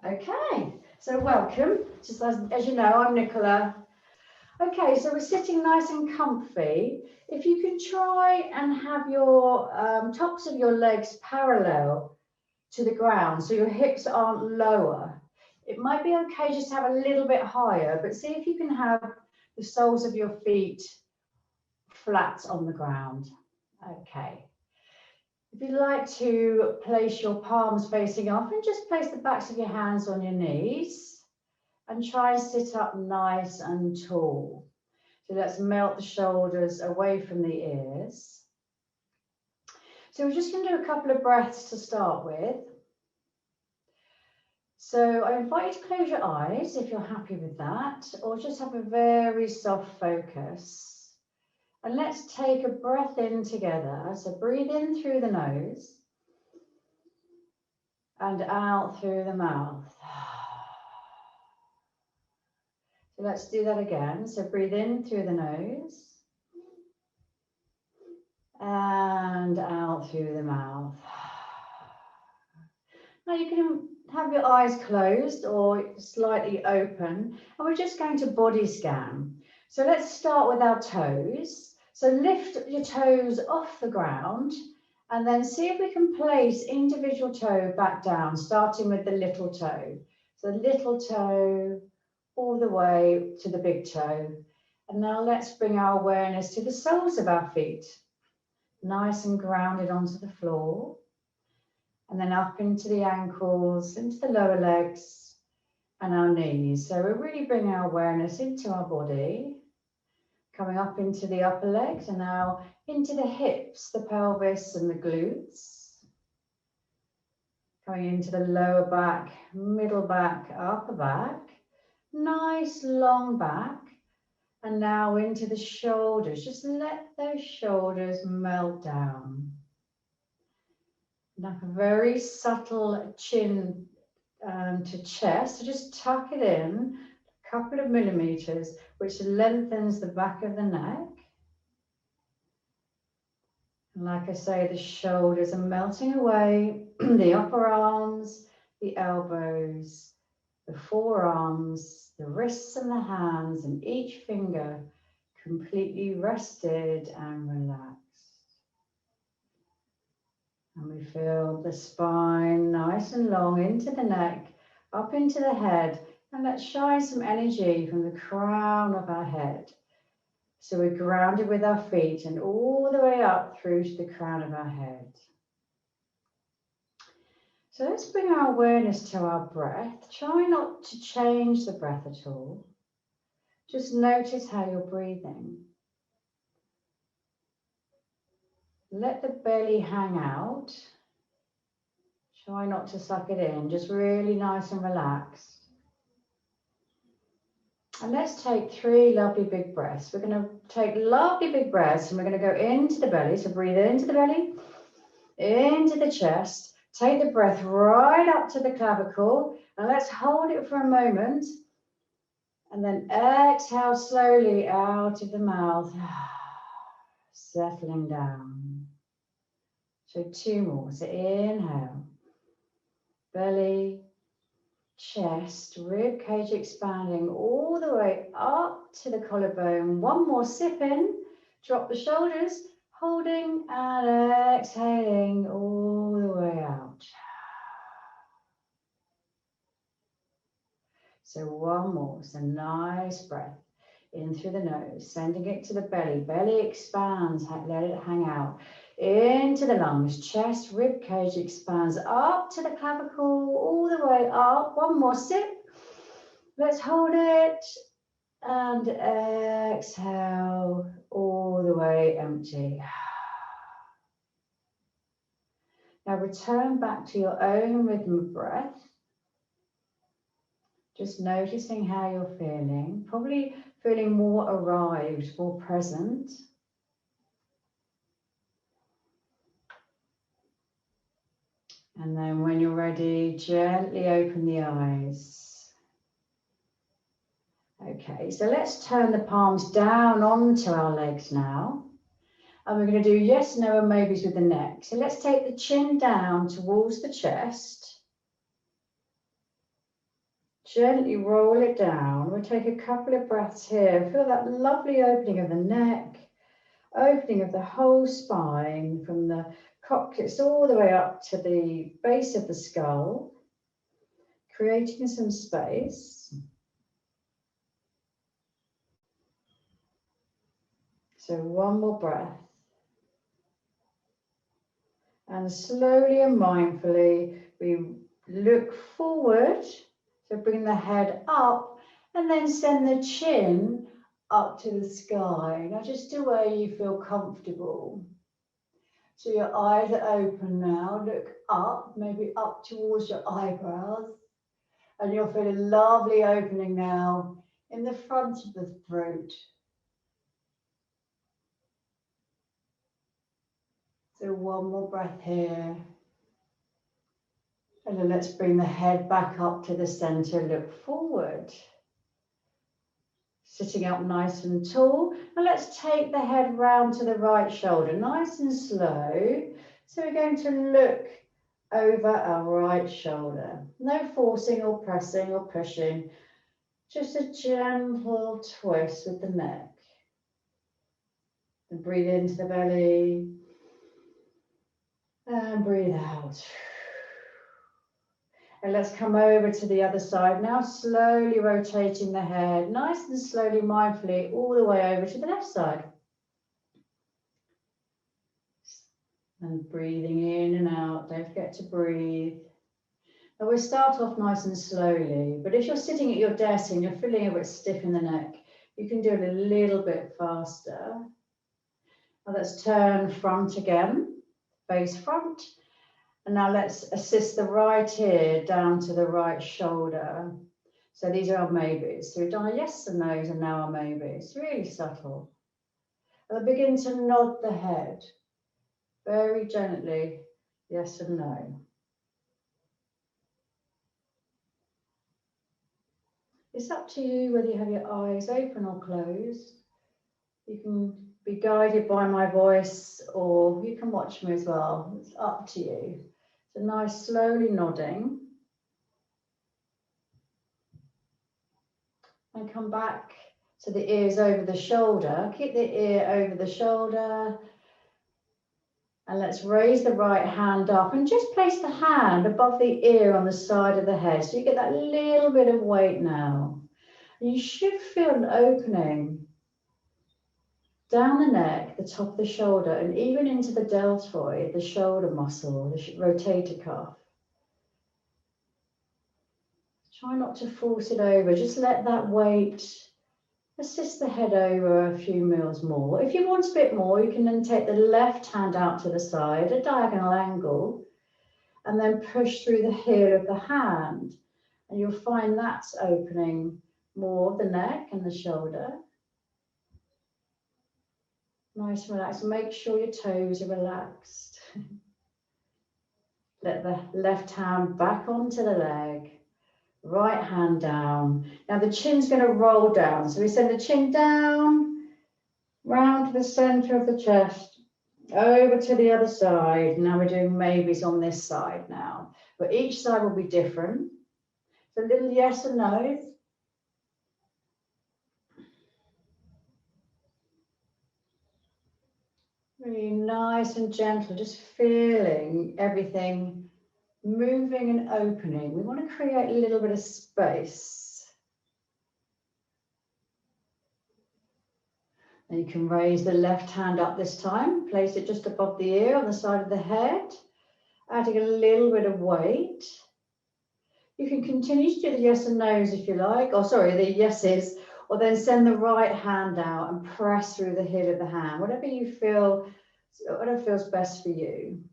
Okay, so welcome. Just as you know, I'm Nicola. Okay, so we're sitting nice and comfy. If you can try and have your tops of your legs parallel to the ground, so your hips aren't lower. It might be okay just to have a little bit higher, but see if you can have the soles of your feet flat on the ground. Okay. If you'd like to place your palms facing off and just place the backs of your hands on your knees and try and sit up nice and tall. So let's melt the shoulders away from the ears. So we're just going to do a couple of breaths to start with. So I invite you to close your eyes if you're happy with that, or just have a very soft focus. And let's take a breath in together. So breathe in through the nose and out through the mouth. So let's do that again. So breathe in through the nose and out through the mouth. Now you can have your eyes closed or slightly open, and we're just going to body scan. So let's start with our toes. So lift your toes off the ground and then see if we can place individual toe back down, starting with the little toe. So little toe all the way to the big toe. And now let's bring our awareness to the soles of our feet, nice and grounded onto the floor. And then up into the ankles, into the lower legs and our knees. So we're really bringing our awareness into our body, coming up into the upper legs and now into the hips, the pelvis and the glutes. Coming into the lower back, middle back, upper back. Nice long back. And now into the shoulders. Just let those shoulders melt down. Like a very subtle chin to chest. So just tuck it in a couple of millimeters, which lengthens the back of the neck. And like I say, the shoulders are melting away, the upper arms, the elbows, the forearms, the wrists and the hands, and each finger completely rested and relaxed. And we feel the spine nice and long into the neck, up into the head, and let's shine some energy from the crown of our head. So we're grounded with our feet and all the way up through to the crown of our head. So let's bring our awareness to our breath. Try not to change the breath at all. Just notice how you're breathing. Let the belly hang out. Try not to suck it in, just really nice and relaxed. And let's take 3 lovely big breaths. We're going to take lovely big breaths and we're going to go into the belly. So breathe into the belly, into the chest. Take the breath right up to the clavicle and let's hold it for a moment. And then exhale slowly out of the mouth, settling down. So 2 more. So inhale, belly, chest, rib cage expanding all the way up to the collarbone. 1 more sip in, drop the shoulders, holding and exhaling all the way out. So 1 more, so nice breath in through the nose, sending it to the belly. Belly expands, let it hang out. Into the lungs, chest, rib cage expands up to the clavicle, all the way up. 1 more sip. Let's hold it and exhale all the way empty. Now return back to your own rhythm of breath. Just noticing how you're feeling, probably feeling more arrived, more present. And then when you're ready, gently open the eyes. Okay, so let's turn the palms down onto our legs now. And we're going to do yes, no, and maybes with the neck. So let's take the chin down towards the chest. Gently roll it down. We'll take a couple of breaths here. Feel that lovely opening of the neck, opening of the whole spine from the coccyx all the way up to the base of the skull, creating some space. So one more breath. And slowly and mindfully, we look forward. So bring the head up and then send the chin up to the sky. Now just do where you feel comfortable. So your eyes are open now. Look up, maybe up towards your eyebrows. And you'll feel a lovely opening now in the front of the throat. So one more breath here. And then let's bring the head back up to the center, look forward. Sitting up nice and tall. And let's take the head round to the right shoulder, nice and slow. So we're going to look over our right shoulder. No forcing or pressing or pushing. Just a gentle twist with the neck. And breathe into the belly. And breathe out. And let's come over to the other side now, slowly rotating the head, nice and slowly, mindfully, all the way over to the left side. And breathing in and out, don't forget to breathe. Now we'll start off nice and slowly, but if you're sitting at your desk and you're feeling a bit stiff in the neck, you can do it a little bit faster. Now let's turn front again, face front. And now let's assist the right ear down to the right shoulder. So these are our maybes. So we've done a yes and no's and now our maybes. Really subtle. And then begin to nod the head. Very gently, yes and no. It's up to you whether you have your eyes open or closed. You can be guided by my voice or you can watch me as well. It's up to you. So nice, slowly nodding. And come back to the ears over the shoulder. Keep the ear over the shoulder. And let's raise the right hand up and just place the hand above the ear on the side of the head. So you get that little bit of weight now. And you should feel an opening down the neck, the top of the shoulder, and even into the deltoid, the shoulder muscle, the rotator cuff. Try not to force it over, just let that weight assist the head over a few mils more. If you want a bit more, you can then take the left hand out to the side, a diagonal angle, and then push through the heel of the hand. And you'll find that's opening more of the neck and the shoulder. Nice and relaxed. Make sure your toes are relaxed. Let the left hand back onto the leg. Right hand down. Now the chin's going to roll down. So we send the chin down, round to the center of the chest, over to the other side. Now we're doing maybes on this side now. But each side will be different. So a little yes and no. Really nice and gentle, just feeling everything moving and opening. We want to create a little bit of space. And you can raise the left hand up this time, place it just above the ear on the side of the head, adding a little bit of weight. You can continue to do the yes and no's if you like, or sorry, the yeses, or then send the right hand out and press through the heel of the hand, whatever you feel, whatever feels best for you.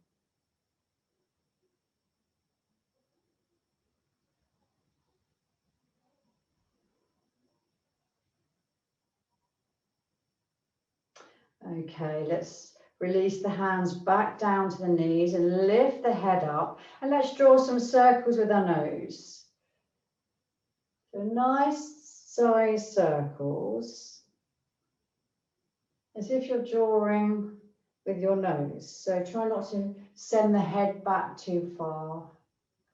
Okay, let's release the hands back down to the knees and lift the head up. And let's draw some circles with our nose. So nice size circles, as if you're drawing with your nose. So try not to send the head back too far.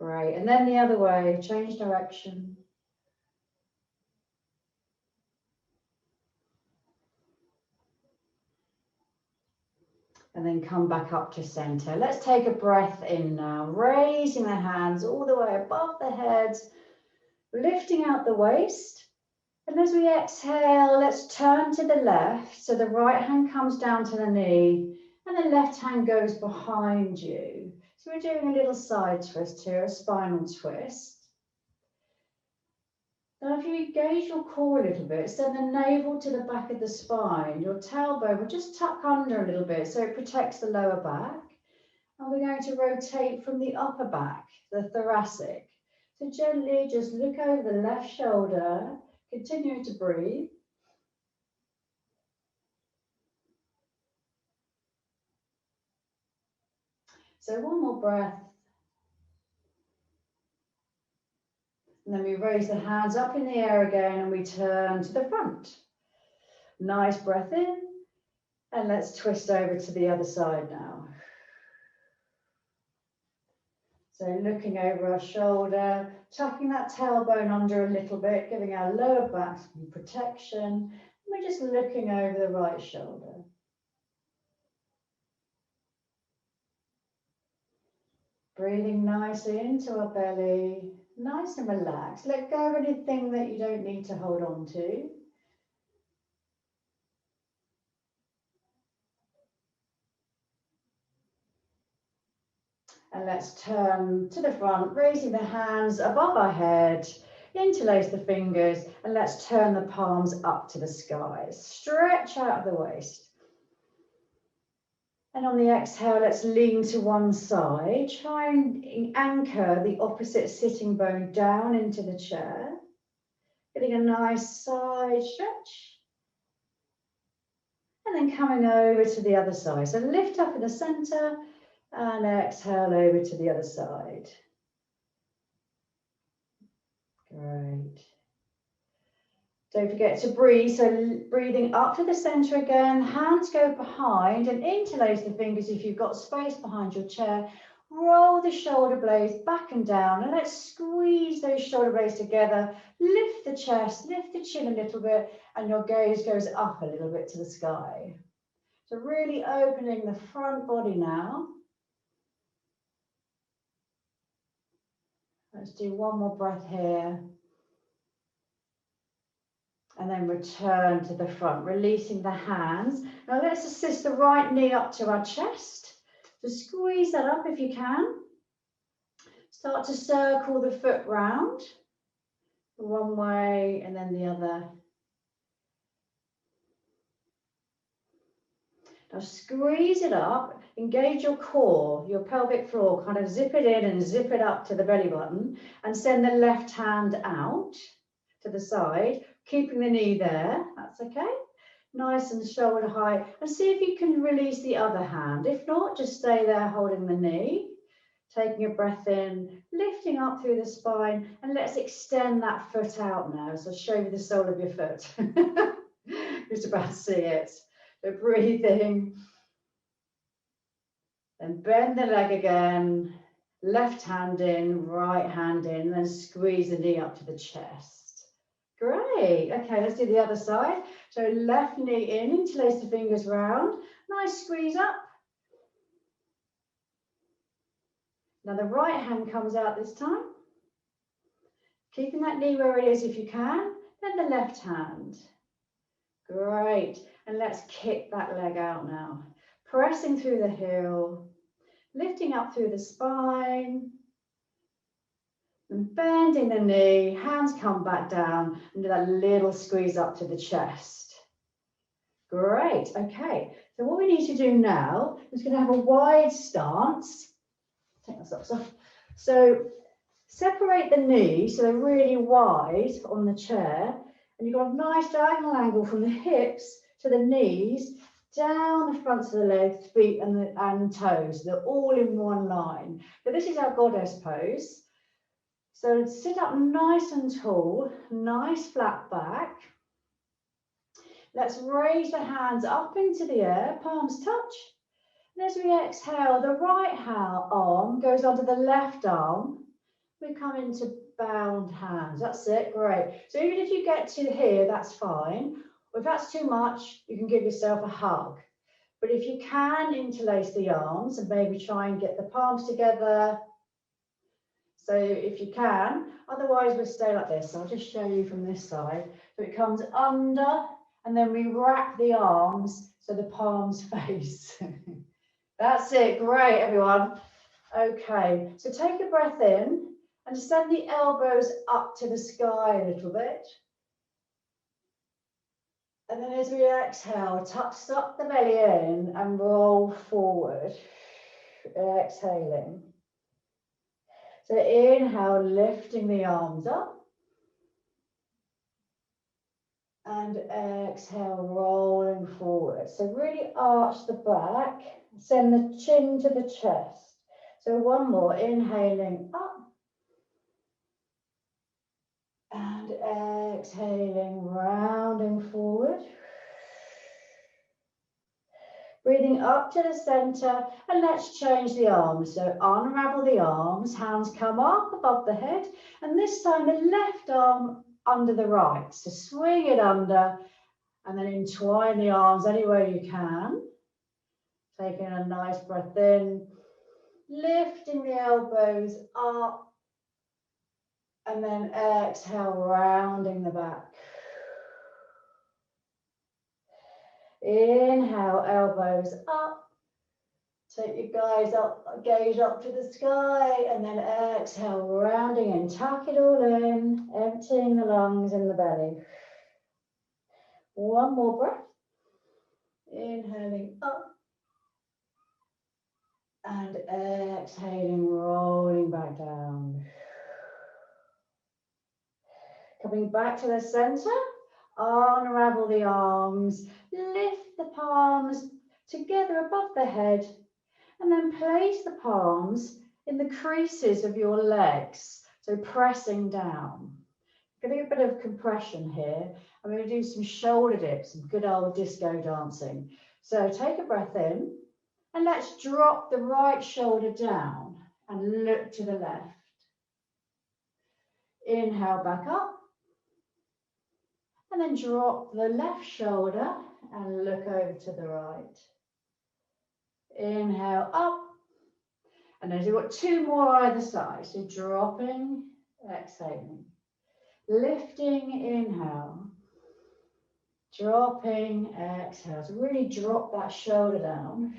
Great. And then the other way, change direction. And then come back up to center. Let's take a breath in now, raising the hands all the way above the head, lifting out the waist. And as we exhale, let's turn to the left. So the right hand comes down to the knee and the left hand goes behind you. So we're doing a little side twist here, a spinal twist. Now, if you engage your core a little bit, send the navel to the back of the spine, your tailbone will just tuck under a little bit so it protects the lower back. And we're going to rotate from the upper back, the thoracic. So gently just look over the left shoulder, continue to breathe. So one more breath. And then we raise the hands up in the air again and we turn to the front. Nice breath in. And let's twist over to the other side now. So looking over our shoulder, tucking that tailbone under a little bit, giving our lower back some protection. And we're just looking over the right shoulder. Breathing nicely into our belly, nice and relaxed. Let go of anything that you don't need to hold on to. And let's turn to the front, raising the hands above our head, interlace the fingers, and let's turn the palms up to the sky. Stretch out of the waist. And on the exhale, let's lean to one side. Try and anchor the opposite sitting bone down into the chair. Getting a nice side stretch. And then coming over to the other side. So lift up in the center and exhale over to the other side. Great. Don't forget to breathe, so breathing up to the center again, hands go behind and interlace the fingers if you've got space behind your chair. Roll the shoulder blades back and down and let's squeeze those shoulder blades together. Lift the chest, lift the chin a little bit and your gaze goes up a little bit to the sky. So really opening the front body now. Let's do one more breath here. And then return to the front, releasing the hands. Now let's assist the right knee up to our chest. So squeeze that up if you can. Start to circle the foot round. One way and then the other. Now squeeze it up, engage your core, your pelvic floor, kind of zip it in and zip it up to the belly button and send the left hand out to the side. Keeping the knee there, that's okay. Nice and shoulder high. And see if you can release the other hand. If not, just stay there holding the knee. Taking a breath in, lifting up through the spine. And let's extend that foot out now. So show me the sole of your foot. Just about to see it. So breathing. Then bend the leg again. Left hand in, right hand in. Then squeeze the knee up to the chest. Great. Okay, let's do the other side. So left knee in, interlace the fingers round. Nice squeeze up. Now the right hand comes out this time. Keeping that knee where it is if you can. Then the left hand. Great. And let's kick that leg out now. Pressing through the heel. Lifting up through the spine. And bending the knee, hands come back down and do that little squeeze up to the chest. Great, okay. So what we need to do now is going to have a wide stance. Take my socks off. So separate the knees so they're really wide on the chair. And you've got a nice diagonal angle from the hips to the knees, down the fronts of the legs, feet and toes. They're all in one line. But this is our goddess pose. So sit up nice and tall, nice flat back. Let's raise the hands up into the air, palms touch. And as we exhale, the right arm goes under the left arm. We come into bound hands. That's it, great. So even if you get to here, that's fine. Or if that's too much, you can give yourself a hug. But if you can, interlace the arms and maybe try and get the palms together. So if you can, otherwise we'll stay like this. I'll just show you from this side. So it comes under and then we wrap the arms so the palms face. That's it, great everyone. Okay, so take a breath in and send the elbows up to the sky a little bit. And then as we exhale, suck the belly in and roll forward, exhaling. So inhale, lifting the arms up. And exhale, rolling forward. So really arch the back, send the chin to the chest. So one more, inhaling up. And exhaling, rounding forward. Breathing up to the center, and let's change the arms. So unravel the arms, hands come up above the head, and this time the left arm under the right. So swing it under, and then entwine the arms anywhere you can. Taking a nice breath in, lifting the elbows up, and then exhale, rounding the back. Inhale, elbows up. Take your gaze up to the sky, and then exhale, rounding in. Tuck it all in, emptying the lungs in the belly. One more breath. Inhaling up. And exhaling, rolling back down. Coming back to the center, unravel the arms, lift the palms together above the head, and then place the palms in the creases of your legs, so pressing down. Getting a bit of compression here. I'm going to do some shoulder dips, some good old disco dancing. So take a breath in, and let's drop the right shoulder down and look to the left. Inhale back up. And then drop the left shoulder and look over to the right. Inhale up. And then you've got two more either side. So dropping, exhaling. Lifting, inhale. Dropping, exhale. So really drop that shoulder down.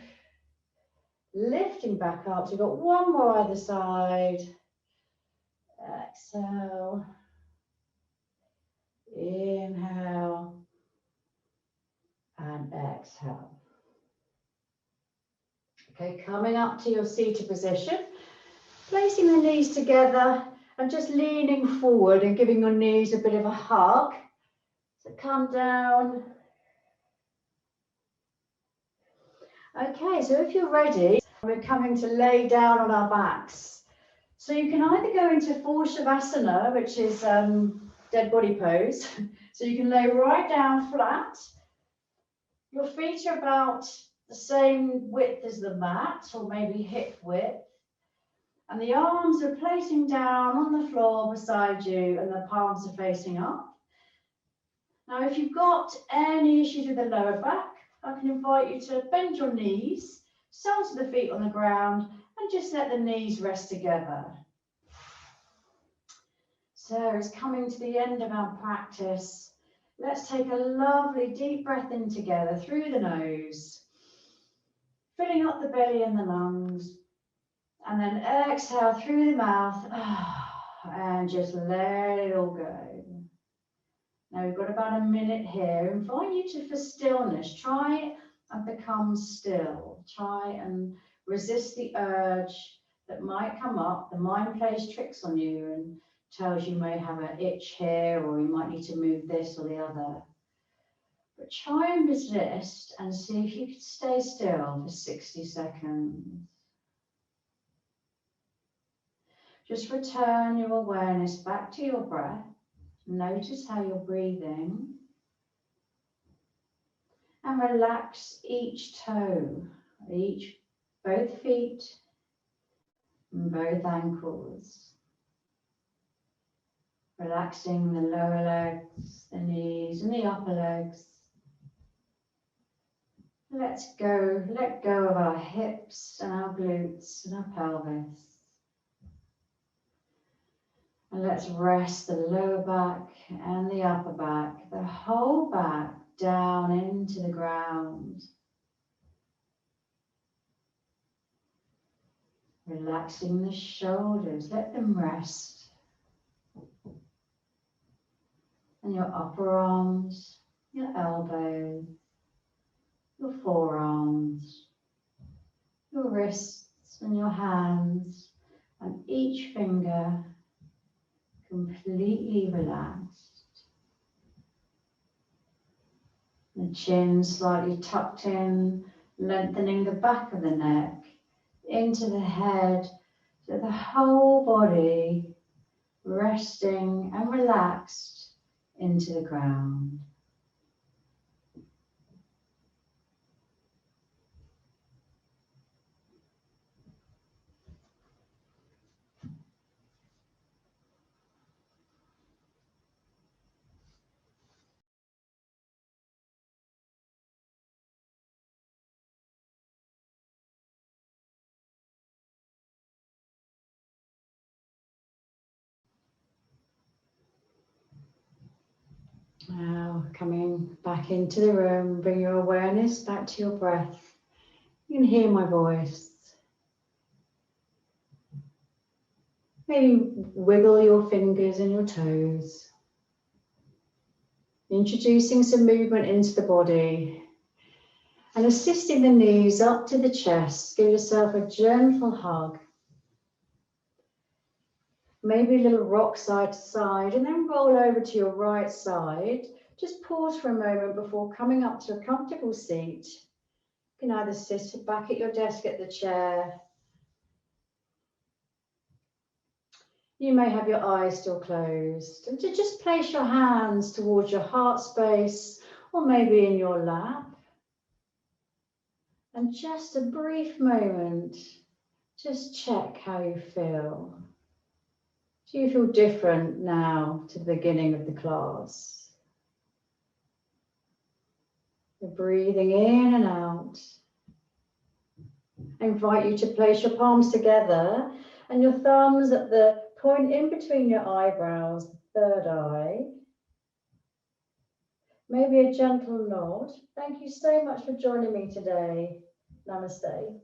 Lifting back up. So you've got one more either side. Exhale. Inhale. And exhale. Okay, coming up to your seated position, placing the knees together and just leaning forward and giving your knees a bit of a hug. So come down. Okay, so if you're ready, we're coming to lay down on our backs. So you can either go into full savasana, which is dead body pose. So you can lay right down flat. Your feet are about the same width as the mat, or maybe hip width. And the arms are placing down on the floor beside you, and the palms are facing up. Now, if you've got any issues with the lower back, I can invite you to bend your knees, center the feet on the ground, and just let the knees rest together. So it's coming to the end of our practice. Let's take a lovely deep breath in together through the nose, filling up the belly and the lungs, and then exhale through the mouth and just let it all go. Now we've got about a minute here. I invite you to, for stillness, try and become still. Try and resist the urge that might come up. The mind plays tricks on you and tells you may have an itch here, or you might need to move this or the other. But try and resist and see if you can stay still for 60 seconds. Just return your awareness back to your breath. Notice how you're breathing. And relax each toe, both feet and both ankles. Relaxing the lower legs, the knees and the upper legs. Let go of our hips and our glutes and our pelvis. And let's rest the lower back and the upper back, the whole back down into the ground. Relaxing the shoulders, let them rest. And your upper arms, your elbows, your forearms, your wrists and your hands, and each finger completely relaxed. The chin slightly tucked in, lengthening the back of the neck into the head, so the whole body resting and relaxed into the ground. Now coming back into the room, bring your awareness back to your breath. You can hear my voice. Maybe wiggle your fingers and your toes. Introducing some movement into the body and assisting the knees up to the chest. Give yourself a gentle hug. Maybe a little rock side to side and then roll over to your right side. Just pause for a moment before coming up to a comfortable seat. You can either sit back at your desk at the chair. You may have your eyes still closed, and to just place your hands towards your heart space or maybe in your lap. And just a brief moment, just check how you feel. Do you feel different now to the beginning of the class? You're breathing in and out. I invite you to place your palms together and your thumbs at the point in between your eyebrows, the third eye. Maybe a gentle nod. Thank you so much for joining me today. Namaste.